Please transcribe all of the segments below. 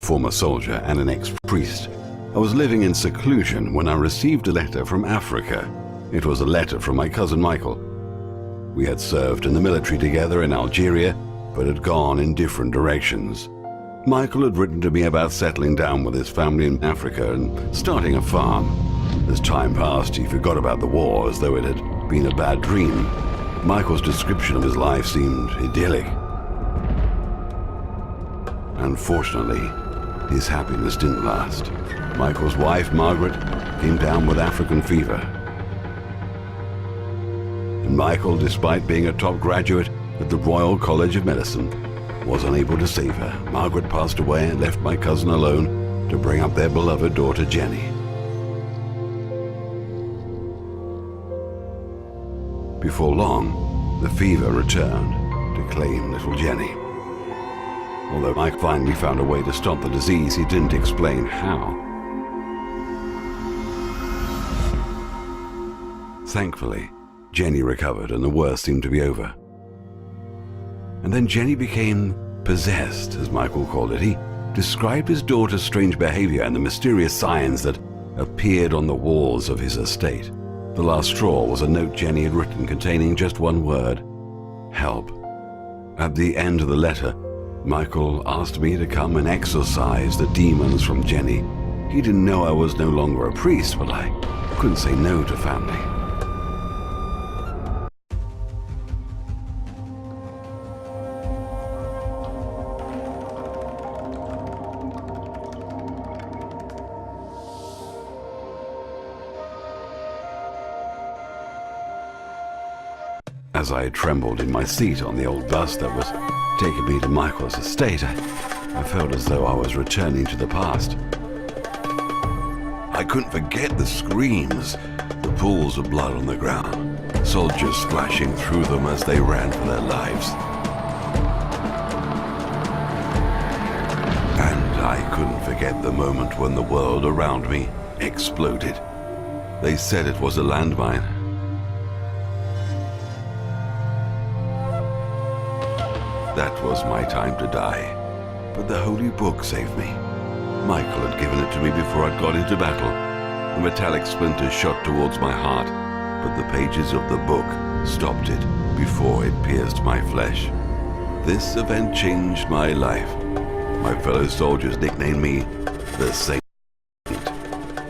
former soldier and an ex-priest. I was living in seclusion when I received a letter from Africa. It was a letter from my cousin Michael. We had served in the military together in Algeria, but had gone in different directions. Michael had written to me about settling down with his family in Africa and starting a farm. As time passed, he forgot about the war as though it had been a bad dream. Michael's description of his life seemed idyllic. Unfortunately, his happiness didn't last. Michael's wife, Margaret, came down with African fever. And Michael, despite being a top graduate at the Royal College of Medicine, was unable to save her. Margaret passed away and left my cousin alone to bring up their beloved daughter, Jenny. Before long, the fever returned to claim little Jenny. Although Mike finally found a way to stop the disease, he didn't explain how. Thankfully, Jenny recovered and the worst seemed to be over. And then Jenny became possessed, as Michael called it. He described his daughter's strange behavior and the mysterious signs that appeared on the walls of his estate. The last straw was a note Jenny had written containing just one word: help. At the end of the letter, Michael asked me to come and exorcise the demons from Jenny. He didn't know I was no longer a priest, but I couldn't say no to family. As I trembled in my seat on the old bus that was taking me to Michael's estate, I felt as though I was returning to the past. I couldn't forget the screams, the pools of blood on the ground, soldiers splashing through them as they ran for their lives. And I couldn't forget the moment when the world around me exploded. They said it was a landmine. That was my time to die, but the Holy Book saved me. Michael had given it to me before I'd got into battle. A metallic splinter shot towards my heart, but the pages of the book stopped it before it pierced my flesh. This event changed my life. My fellow soldiers nicknamed me the Saint,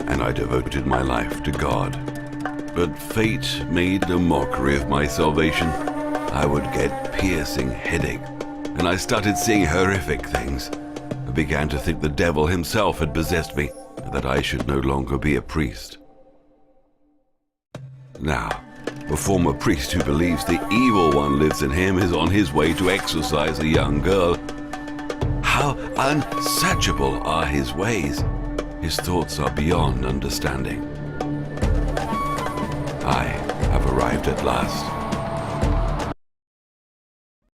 and I devoted my life to God. But fate made a mockery of my salvation. I would get piercing headache, and I started seeing horrific things. I began to think the devil himself had possessed me, and that I should no longer be a priest. Now, a former priest who believes the evil one lives in him is on his way to exorcise a young girl. How unsearchable are his ways! His thoughts are beyond understanding. I have arrived at last.